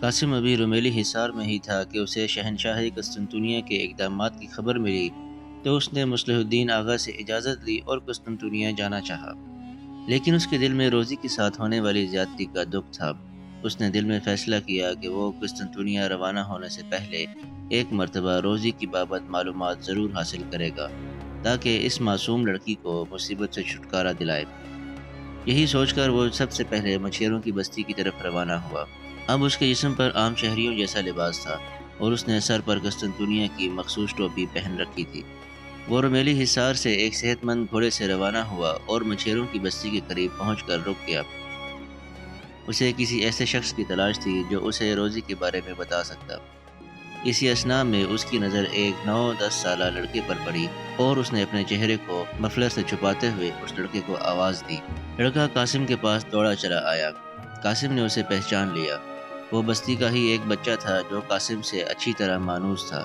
قاسم ابھی رومیلی حصار میں ہی تھا کہ اسے شہنشاہ قسطنطنیہ کے اقدامات کی خبر ملی تو اس نے مصلح الدین آغا سے اجازت لی اور قسطنطنیہ جانا چاہا، لیکن اس کے دل میں روزی کے ساتھ ہونے والی زیادتی کا دکھ تھا۔ اس نے دل میں فیصلہ کیا کہ وہ قسطنطنیہ روانہ ہونے سے پہلے ایک مرتبہ روزی کی بابت معلومات ضرور حاصل کرے گا تاکہ اس معصوم لڑکی کو مصیبت سے چھٹکارا دلائے۔ یہی سوچ کر وہ سب سے پہلے مچھیروں کی بستی کی طرف روانہ ہوا۔ اب اس کے جسم پر عام شہریوں جیسا لباس تھا اور اس نے سر پر قسطنطنیہ کی مخصوص ٹوپی پہن رکھی تھی۔ وہ رومیلی حصار سے ایک صحت مند گھوڑے سے روانہ ہوا اور مچھیروں کی بستی کے قریب پہنچ کر رک گیا۔ اسے کسی ایسے شخص کی تلاش تھی جو اسے روزی کے بارے میں بتا سکتا۔ اسی اثناء میں اس کی نظر ایک 9-10 سالہ لڑکے پر پڑی اور اس نے اپنے چہرے کو مفلر سے چھپاتے ہوئے اس لڑکے کو آواز دی۔ لڑکا قاسم کے پاس دوڑا چلا آیا۔ قاسم نے اسے پہچان لیا۔ وہ بستی کا ہی ایک بچہ تھا جو قاسم سے اچھی طرح مانوس تھا۔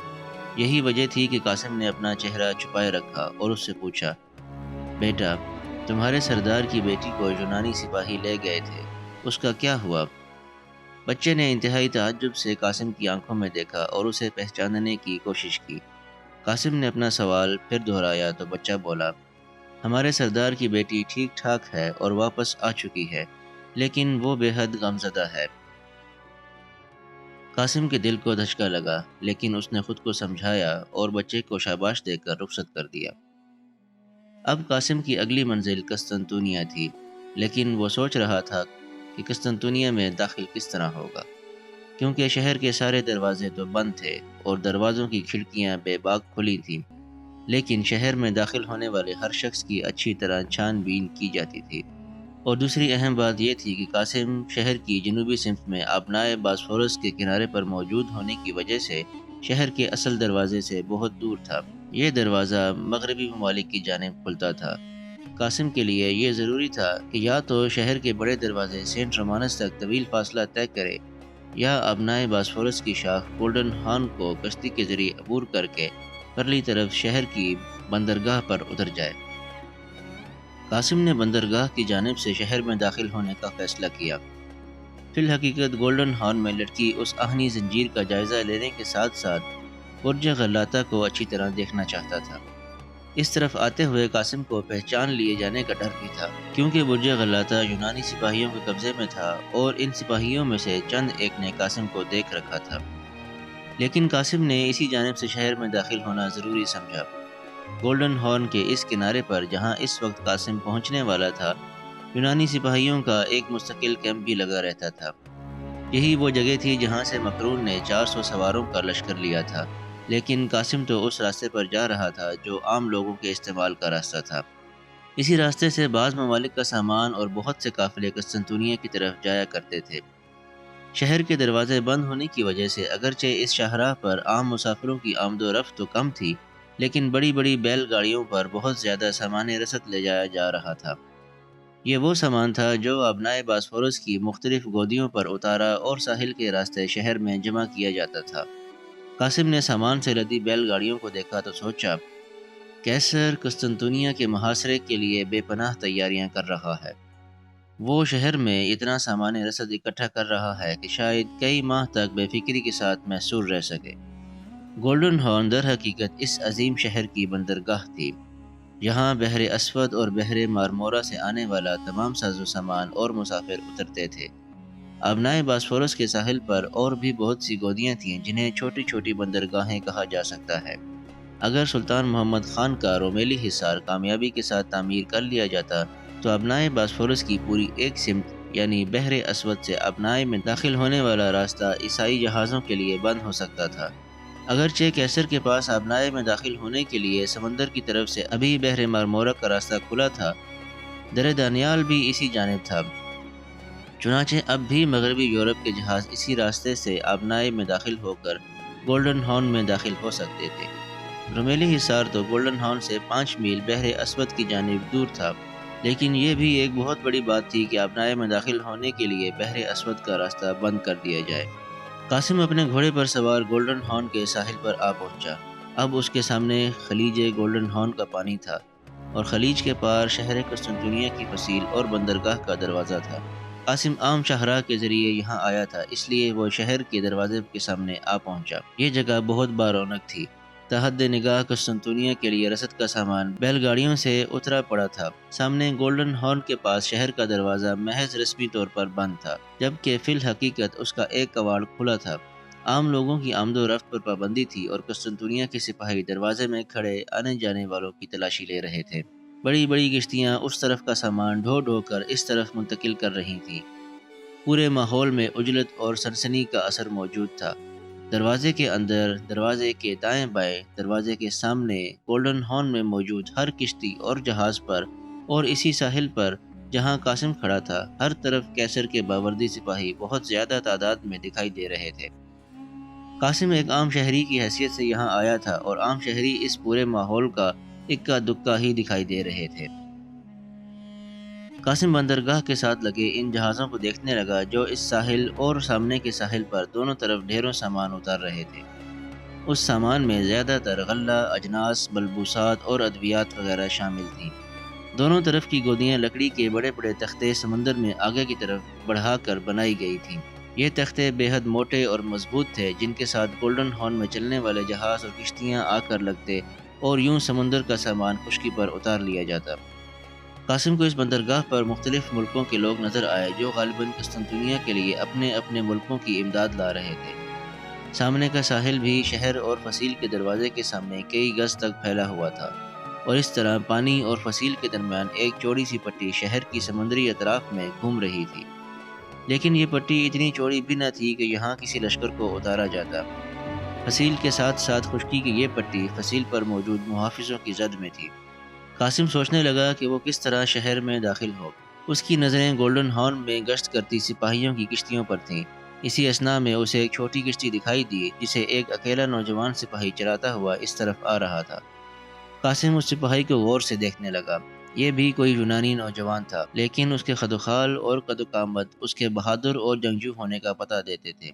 یہی وجہ تھی کہ قاسم نے اپنا چہرہ چھپائے رکھا اور اس سے پوچھا، بیٹا، تمہارے سردار کی بیٹی کو یونانی سپاہی لے گئے تھے، اس کا کیا ہوا؟ بچے نے انتہائی تعجب سے قاسم کی آنکھوں میں دیکھا اور اسے پہچاننے کی کوشش کی۔ قاسم نے اپنا سوال پھر دہرایا تو بچہ بولا، ہمارے سردار کی بیٹی ٹھیک ٹھاک ہے اور واپس آ چکی ہے، لیکن وہ بے حد غمزدہ ہے۔ قاسم کے دل کو دھچکا لگا، لیکن اس نے خود کو سمجھایا اور بچے کو شاباش دے کر رخصت کر دیا۔ اب قاسم کی اگلی منزل قسطنطنیہ تھی، لیکن وہ سوچ رہا تھا کہ قسطنطنیہ میں داخل کس طرح ہوگا، کیونکہ شہر کے سارے دروازے تو بند تھے اور دروازوں کی کھڑکیاں بے باک کھلی تھیں، لیکن شہر میں داخل ہونے والے ہر شخص کی اچھی طرح چھان بین کی جاتی تھی۔ اور دوسری اہم بات یہ تھی کہ قاسم شہر کی جنوبی سمت میں آبنائے باسفورس کے کنارے پر موجود ہونے کی وجہ سے شہر کے اصل دروازے سے بہت دور تھا۔ یہ دروازہ مغربی ممالک کی جانب کھلتا تھا۔ قاسم کے لیے یہ ضروری تھا کہ یا تو شہر کے بڑے دروازے سینٹ رومانس تک طویل فاصلہ طے کرے یا آبنائے باسفورس کی شاخ گولڈن ہارن کو کشتی کے ذریعے عبور کر کے پرلی طرف شہر کی بندرگاہ پر اتر جائے۔ قاسم نے بندرگاہ کی جانب سے شہر میں داخل ہونے کا فیصلہ کیا۔ فی الحقیقت گولڈن ہارن میں لڑکی اس آہنی زنجیر کا جائزہ لینے کے ساتھ ساتھ برج غلاتہ کو اچھی طرح دیکھنا چاہتا تھا۔ اس طرف آتے ہوئے قاسم کو پہچان لیے جانے کا ڈر بھی تھا، کیونکہ برج غلاتہ یونانی سپاہیوں کے قبضے میں تھا اور ان سپاہیوں میں سے چند ایک نے قاسم کو دیکھ رکھا تھا۔ لیکن قاسم نے اسی جانب سے شہر میں داخل ہونا ضروری سمجھا۔ گولڈن ہارن کے اس کنارے پر جہاں اس وقت قاسم پہنچنے والا تھا، یونانی سپاہیوں کا ایک مستقل کیمپ بھی لگا رہتا تھا۔ یہی وہ جگہ تھی جہاں سے مقرون نے 400 سواروں کا لشکر لیا تھا، لیکن قاسم تو اس راستے پر جا رہا تھا جو عام لوگوں کے استعمال کا راستہ تھا۔ اسی راستے سے بعض ممالک کا سامان اور بہت سے قافلے قسطنطنیہ کی طرف جایا کرتے تھے۔ شہر کے دروازے بند ہونے کی وجہ سے اگرچہ اس شاہراہ پر عام مسافروں کی آمد و رفت تو کم تھی، لیکن بڑی بڑی بیل گاڑیوں پر بہت زیادہ سامان رسد لے جایا جا رہا تھا۔ یہ وہ سامان تھا جو آبنائے باسفورس کی مختلف گودیوں پر اتارا اور ساحل کے راستے شہر میں جمع کیا جاتا تھا۔ قاسم نے سامان سے لدی بیل گاڑیوں کو دیکھا تو سوچا، قیصر قسطنطنیہ کے محاصرے کے لیے بے پناہ تیاریاں کر رہا ہے۔ وہ شہر میں اتنا سامان رسد اکٹھا کر رہا ہے کہ شاید کئی ماہ تک بے فکری کے ساتھ محصور رہ سکے۔ گولڈن ہارن در حقیقت اس عظیم شہر کی بندرگاہ تھی، جہاں بحر اسود اور بحر مارمورا سے آنے والا تمام ساز و سامان اور مسافر اترتے تھے۔ آبنائے باسفورس کے ساحل پر اور بھی بہت سی گودیاں تھیں جنہیں چھوٹی چھوٹی بندرگاہیں کہا جا سکتا ہے۔ اگر سلطان محمد خان کا رومیلی حصار کامیابی کے ساتھ تعمیر کر لیا جاتا تو آبنائے باسفورس کی پوری ایک سمت یعنی بحر اسود سے آبنائے میں داخل ہونے والا راستہ عیسائی جہازوں کے لیے بند ہو سکتا تھا۔ اگرچہ قیصر کے پاس آبنائے میں داخل ہونے کے لیے سمندر کی طرف سے ابھی بحر مارمورا کا راستہ کھلا تھا، در دانیال بھی اسی جانب تھا۔ چنانچہ اب بھی مغربی یورپ کے جہاز اسی راستے سے آبنائے میں داخل ہو کر گولڈن ہارن میں داخل ہو سکتے تھے۔ رومیلی حصار تو گولڈن ہارن سے 5 میل بحر اسود کی جانب دور تھا، لیکن یہ بھی ایک بہت بڑی بات تھی کہ آبنائے میں داخل ہونے کے لیے بحر اسود کا راستہ بند کر دیا جائے۔ قاسم اپنے گھوڑے پر سوار گولڈن ہارن کے ساحل پر آ پہنچا۔ اب اس کے سامنے خلیج گولڈن ہارن کا پانی تھا اور خلیج کے پار شہر قسطنطنیہ کی فصیل اور بندرگاہ کا دروازہ تھا۔ قاسم عام شاہراہ کے ذریعے یہاں آیا تھا، اس لیے وہ شہر کے دروازے کے سامنے آ پہنچا۔ یہ جگہ بہت بارونق تھی۔ تحد نگاہ قسطنطنیہ کے لیے رسد کا سامان بیل گاڑیوں سے اترا پڑا تھا۔ سامنے گولڈن ہارن کے پاس شہر کا دروازہ محض رسمی طور پر بند تھا، جبکہ فی الحقیقت اس کا ایک کواڑ کھلا تھا۔ عام لوگوں کی آمد و رفت پر پابندی تھی اور قسطنطنیہ کے سپاہی دروازے میں کھڑے آنے جانے والوں کی تلاشی لے رہے تھے۔ بڑی بڑی کشتیاں اس طرف کا سامان ڈھو ڈھو کر اس طرف منتقل کر رہی تھیں۔ پورے ماحول میں عجلت اور سنسنی کا اثر موجود تھا۔ دروازے کے اندر، دروازے کے دائیں بائیں، دروازے کے سامنے، گولڈن ہارن میں موجود ہر کشتی اور جہاز پر، اور اسی ساحل پر جہاں قاسم کھڑا تھا، ہر طرف کیسر کے باوردی سپاہی بہت زیادہ تعداد میں دکھائی دے رہے تھے۔ قاسم ایک عام شہری کی حیثیت سے یہاں آیا تھا اور عام شہری اس پورے ماحول کا اکا دکا ہی دکھائی دے رہے تھے۔ قاسم بندرگاہ کے ساتھ لگے ان جہازوں کو دیکھنے لگا جو اس ساحل اور سامنے کے ساحل پر دونوں طرف ڈھیروں سامان اتار رہے تھے۔ اس سامان میں زیادہ تر غلہ، اجناس، ملبوسات اور ادویات وغیرہ شامل تھیں۔ دونوں طرف کی گودیاں لکڑی کے بڑے بڑے تختے سمندر میں آگے کی طرف بڑھا کر بنائی گئی تھیں۔ یہ تختے بے حد موٹے اور مضبوط تھے، جن کے ساتھ گولڈن ہارن میں چلنے والے جہاز اور کشتیاں آ کر لگتے اور یوں سمندر کا سامان خشکی پر اتار لیا جاتا۔ قاسم کو اس بندرگاہ پر مختلف ملکوں کے لوگ نظر آئے جو غالباً قسطنطنیہ کے لیے اپنے اپنے ملکوں کی امداد لا رہے تھے۔ سامنے کا ساحل بھی شہر اور فصیل کے دروازے کے سامنے کئی گز تک پھیلا ہوا تھا، اور اس طرح پانی اور فصیل کے درمیان ایک چوڑی سی پٹی شہر کی سمندری اطراف میں گھوم رہی تھی۔ لیکن یہ پٹی اتنی چوڑی بھی نہ تھی کہ یہاں کسی لشکر کو اتارا جاتا۔ فصیل کے ساتھ ساتھ خشکی کی یہ پٹی فصیل پر موجود محافظوں کی زد میں تھی۔ قاسم سوچنے لگا کہ وہ کس طرح شہر میں داخل ہو۔ اس کی نظریں گولڈن ہارن میں گشت کرتی سپاہیوں کی کشتیوں پر تھیں۔ اسی اثناء میں اسے ایک چھوٹی کشتی دکھائی دی جسے ایک اکیلا نوجوان سپاہی چلاتا ہوا اس طرف آ رہا تھا۔ قاسم اس سپاہی کو غور سے دیکھنے لگا۔ یہ بھی کوئی یونانی نوجوان تھا، لیکن اس کے خد و خال اور قد و قامت اس کے بہادر اور جنگجو ہونے کا پتہ دیتے تھے۔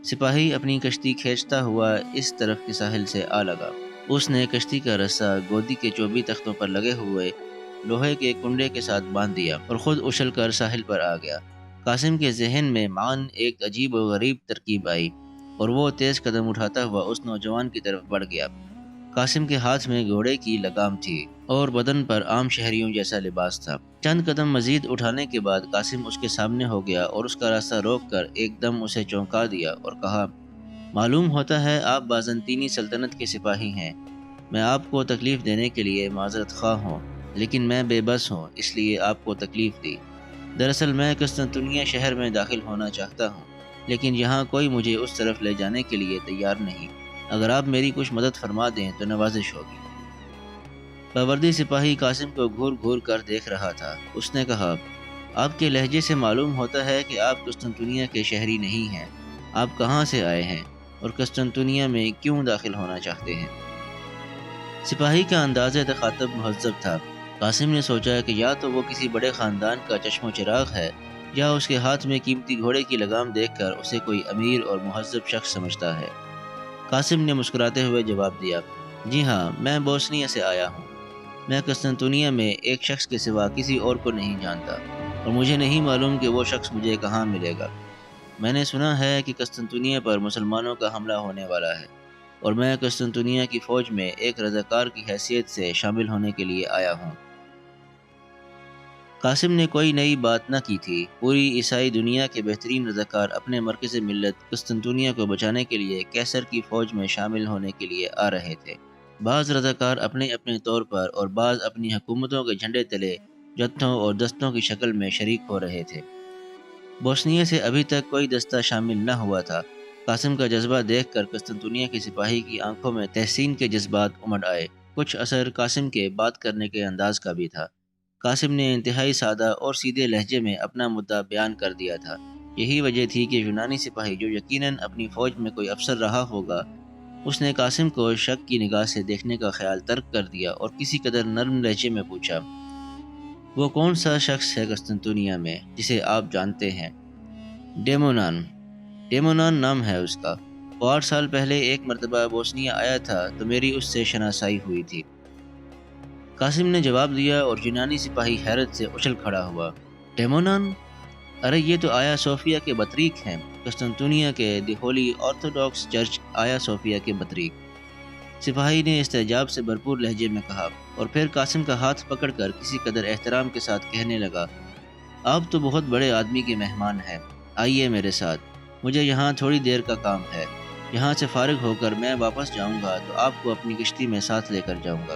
سپاہی اپنی کشتی کھینچتا ہوا اس طرف کے ساحل سے آ لگا۔ اس نے کشتی کا رسہ گودی کے چوبی تختوں پر لگے ہوئے لوہے کے کنڈے کے ساتھ باندھ دیا اور خود اچھل کر ساحل پر آ گیا۔ قاسم کے ذہن میں معاً ایک عجیب و غریب ترکیب آئی اور وہ تیز قدم اٹھاتا ہوا اس نوجوان کی طرف بڑھ گیا۔ قاسم کے ہاتھ میں گھوڑے کی لگام تھی اور بدن پر عام شہریوں جیسا لباس تھا۔ چند قدم مزید اٹھانے کے بعد قاسم اس کے سامنے ہو گیا اور اس کا راستہ روک کر ایک دم اسے چونکا دیا اور کہا، معلوم ہوتا ہے آپ بازنطینی سلطنت کے سپاہی ہیں۔ میں آپ کو تکلیف دینے کے لیے معذرت خواہ ہوں، لیکن میں بے بس ہوں، اس لیے آپ کو تکلیف دی۔ دراصل میں قسطنطنیہ شہر میں داخل ہونا چاہتا ہوں، لیکن یہاں کوئی مجھے اس طرف لے جانے کے لیے تیار نہیں۔ اگر آپ میری کچھ مدد فرما دیں تو نوازش ہوگی۔ باوردی سپاہی قاسم کو گھور گھور کر دیکھ رہا تھا۔ اس نے کہا، آپ کے لہجے سے معلوم ہوتا ہے کہ آپ قسطنطنیہ کے شہری نہیں ہیں۔ آپ کہاں سے آئے ہیں اور قسطنطنیہ میں کیوں داخل ہونا چاہتے ہیں؟ سپاہی کا انداز تخاطب مہذب تھا۔ قاسم نے سوچا کہ یا تو وہ کسی بڑے خاندان کا چشم و چراغ ہے، یا اس کے ہاتھ میں قیمتی گھوڑے کی لگام دیکھ کر اسے کوئی امیر اور مہذب شخص سمجھتا ہے۔ قاسم نے مسکراتے ہوئے جواب دیا، جی ہاں، میں بوسنیا سے آیا ہوں۔ میں قسطنطنیہ میں ایک شخص کے سوا کسی اور کو نہیں جانتا، اور مجھے نہیں معلوم کہ وہ شخص مجھے کہاں ملے گا۔ میں نے سنا ہے کہ قسطنطنیہ پر مسلمانوں کا حملہ ہونے والا ہے، اور میں قسطنطنیہ کی فوج میں ایک رضاکار کی حیثیت سے شامل ہونے کے لیے آیا ہوں۔ قاسم نے کوئی نئی بات نہ کی تھی۔ پوری عیسائی دنیا کے بہترین رضاکار اپنے مرکز ملت قسطنطنیہ کو بچانے کے لیے کیسر کی فوج میں شامل ہونے کے لیے آ رہے تھے۔ بعض رضاکار اپنے اپنے طور پر اور بعض اپنی حکومتوں کے جھنڈے تلے جتھوں اور دستوں کی شکل میں شریک ہو رہے تھے۔ بوسنیا سے ابھی تک کوئی دستہ شامل نہ ہوا تھا۔ قاسم کا جذبہ دیکھ کر قسطنطنیہ کے سپاہی کی آنکھوں میں تحسین کے جذبات امڑ آئے۔ کچھ اثر قاسم کے بات کرنے کے انداز کا بھی تھا۔ قاسم نے انتہائی سادہ اور سیدھے لہجے میں اپنا مدعا بیان کر دیا تھا۔ یہی وجہ تھی کہ یونانی سپاہی، جو یقیناً اپنی فوج میں کوئی افسر رہا ہوگا، اس نے قاسم کو شک کی نگاہ سے دیکھنے کا خیال ترک کر دیا اور کسی قدر نرم لہجے میں پوچھا، وہ کون سا شخص ہے قسطنطنیہ میں جسے آپ جانتے ہیں؟ ڈیمونان نام ہے اس کا۔ وہ 8 سال پہلے ایک مرتبہ بوسنیا آیا تھا تو میری اس سے شناسائی ہوئی تھی۔ قاسم نے جواب دیا اور یونانی سپاہی حیرت سے اچھل کھڑا ہوا۔ ڈیمونان؟ ارے یہ تو آیا صوفیہ کے بطریق ہیں، قسطنطنیہ کے دی ہولی آرتھوڈاکس چرچ آیا صوفیہ کے بطریق۔ سپاہی نے استعجاب سے بھرپور لہجے میں کہا، اور پھر قاسم کا ہاتھ پکڑ کر کسی قدر احترام کے ساتھ کہنے لگا، آپ تو بہت بڑے آدمی کے مہمان ہیں، آئیے میرے ساتھ، مجھے یہاں تھوڑی دیر کا کام ہے، یہاں سے فارغ ہو کر میں واپس جاؤں گا تو آپ کو اپنی کشتی میں ساتھ لے کر جاؤں گا۔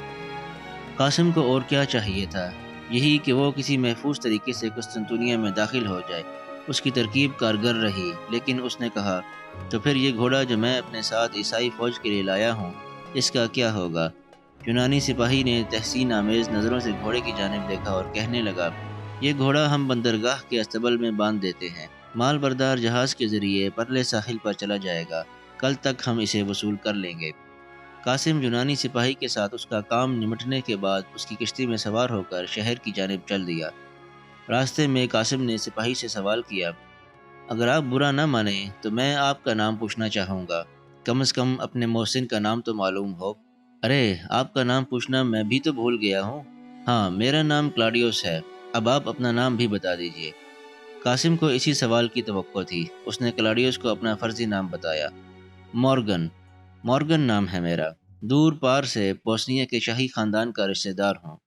قاسم کو اور کیا چاہیے تھا، یہی کہ وہ کسی محفوظ طریقے سے قسطنطنیہ میں داخل ہو جائے۔ اس کی ترکیب کارگر رہی، لیکن اس نے کہا، تو پھر یہ گھوڑا جو میں اپنے ساتھ عیسائی فوج کے لیے لایا ہوں، اس کا کیا ہوگا؟ یونانی سپاہی نے تحسین آمیز نظروں سے گھوڑے کی جانب دیکھا اور کہنے لگا، یہ گھوڑا ہم بندرگاہ کے استبل میں باندھ دیتے ہیں، مال بردار جہاز کے ذریعے پرلے ساحل پر چلا جائے گا، کل تک ہم اسے وصول کر لیں گے۔ قاسم یونانی سپاہی کے ساتھ اس کا کام نمٹنے کے بعد اس کی کشتی میں سوار ہو کر شہر کی جانب چل دیا۔ راستے میں قاسم نے سپاہی سے سوال کیا، اگر آپ برا نہ مانیں تو میں آپ کا نام پوچھنا چاہوں گا، کم از کم اپنے محسن کا نام تو معلوم ہو۔ ارے آپ کا نام پوچھنا میں بھی تو بھول گیا ہوں، ہاں میرا نام کلاڈیوس ہے، اب آپ اپنا نام بھی بتا دیجئے۔ قاسم کو اسی سوال کی توقع تھی، اس نے کلاڈیوس کو اپنا فرضی نام بتایا، مورگن، مورگن نام ہے میرا، دور پار سے بوسنیا کے شاہی خاندان کا رشتہ دار ہوں،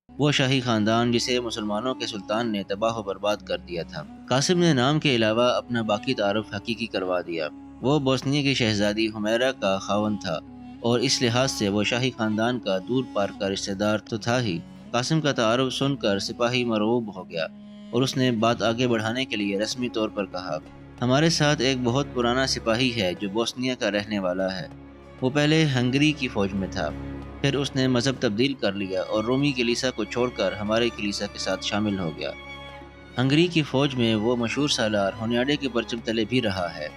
وہ شاہی خاندان جسے مسلمانوں کے سلطان نے تباہ و برباد کر دیا تھا۔ قاسم نے نام کے علاوہ اپنا باقی تعارف حقیقی کروا دیا، وہ بوسنیا کی شہزادی حمیرہ کا خاوند تھا، اور اس لحاظ سے وہ شاہی خاندان کا دور پار کا رشتہ دار تو تھا ہی۔ قاسم کا تعارف سن کر سپاہی مرعوب ہو گیا، اور اس نے بات آگے بڑھانے کے لیے رسمی طور پر کہا، ہمارے ساتھ ایک بہت پرانا سپاہی ہے جو بوسنیا کا رہنے والا ہے، وہ پہلے ہنگری کی فوج میں تھا، پھر اس نے مذہب تبدیل کر لیا اور رومی کلیسا کو چھوڑ کر ہمارے کلیسا کے ساتھ شامل ہو گیا۔ ہنگری کی فوج میں وہ مشہور سالار ہونیاڈے کے پرچم تلے بھی رہا ہے۔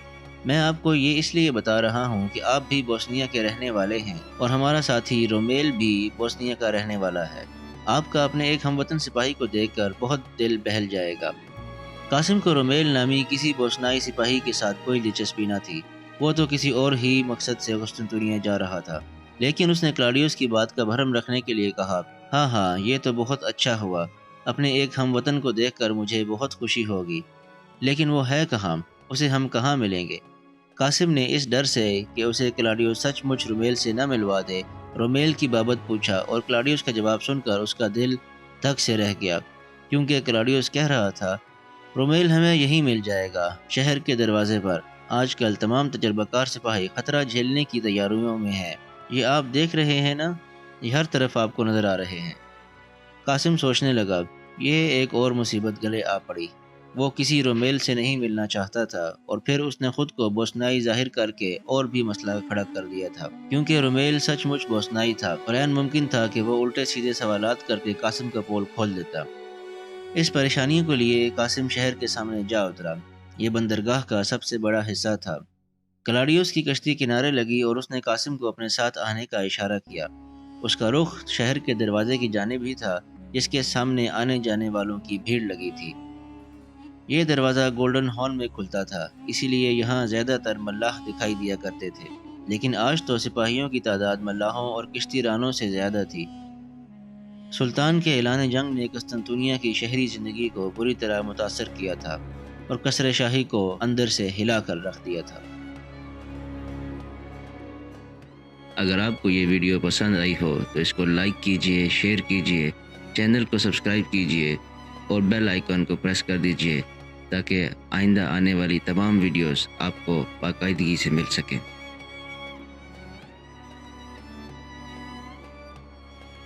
میں آپ کو یہ اس لیے بتا رہا ہوں کہ آپ بھی بوسنیا کے رہنے والے ہیں، اور ہمارا ساتھی رومیل بھی بوسنیا کا رہنے والا ہے۔ آپ کا اپنے ایک ہم وطن سپاہی کو دیکھ کر بہت دل بہل جائے گا۔ قاسم کو رومیل نامی کسی بوسنائی سپاہی کے ساتھ کوئی دلچسپی نہ تھی، وہ تو کسی اور ہی مقصد سے قسطنطنیہ جا رہا تھا، لیکن اس نے کلاڈیوس کی بات کا بھرم رکھنے کے لیے کہا، ہاں ہاں یہ تو بہت اچھا ہوا، اپنے ایک ہم وطن کو دیکھ کر مجھے بہت خوشی ہوگی، لیکن وہ ہے کہاں، اسے ہم کہاں ملیں گے؟ قاسم نے اس ڈر سے کہ اسے کلاڈیوس سچ مچ رومیل سے نہ ملوا دے، رومیل کی بابت پوچھا، اور کلاڈیوس کا جواب سن کر اس کا دل دھک سے رہ گیا، کیونکہ کلاڈیوس کہہ رہا تھا، رومیل ہمیں یہیں مل جائے گا، شہر کے دروازے پر۔ آج کل تمام تجربہ کار سپاہی خطرہ جھیلنے کی تیاریوں میں ہیں، یہ آپ دیکھ رہے ہیں نا، یہ ہر طرف آپ کو نظر آ رہے ہیں۔ قاسم سوچنے لگا، یہ ایک اور مصیبت گلے آ پڑی، وہ کسی رومیل سے نہیں ملنا چاہتا تھا، اور پھر اس نے خود کو بوسنائی ظاہر کر کے اور بھی مسئلہ کھڑا کر دیا تھا، کیونکہ رومیل سچ مچ بوسنائی تھا، اور عین ممکن تھا کہ وہ الٹے سیدھے سوالات کر کے قاسم کا پول کھول دیتا۔ اس پریشانی کو لیے قاسم شہر کے سامنے جا اترا، یہ بندرگاہ کا سب سے بڑا حصہ تھا۔ کلاڈیوس کی کشتی کنارے لگی اور اس نے قاسم کو اپنے ساتھ آنے کا اشارہ کیا، اس کا رخ شہر کے دروازے کی جانب ہی تھا، جس کے سامنے آنے جانے والوں کی بھیڑ لگی تھی۔ یہ دروازہ گولڈن ہارن میں کھلتا تھا، اسی لیے یہاں زیادہ تر ملاح دکھائی دیا کرتے تھے، لیکن آج تو سپاہیوں کی تعداد ملاحوں اور کشتی رانوں سے زیادہ تھی۔ سلطان کے اعلان جنگ نے قسطنطنیہ کی شہری زندگی کو بری طرح متاثر کیا تھا، اور قصر شاہی کو اندر سے ہلا کر رکھ دیا تھا۔ اگر آپ کو یہ ویڈیو پسند آئی ہو تو اس کو لائک کیجئے، شیئر کیجئے، چینل کو سبسکرائب کیجئے اور بیل آئیکن کو پریس کر دیجئے تاکہ آئندہ آنے والی تمام ویڈیوز آپ کو باقاعدگی سے مل سکیں۔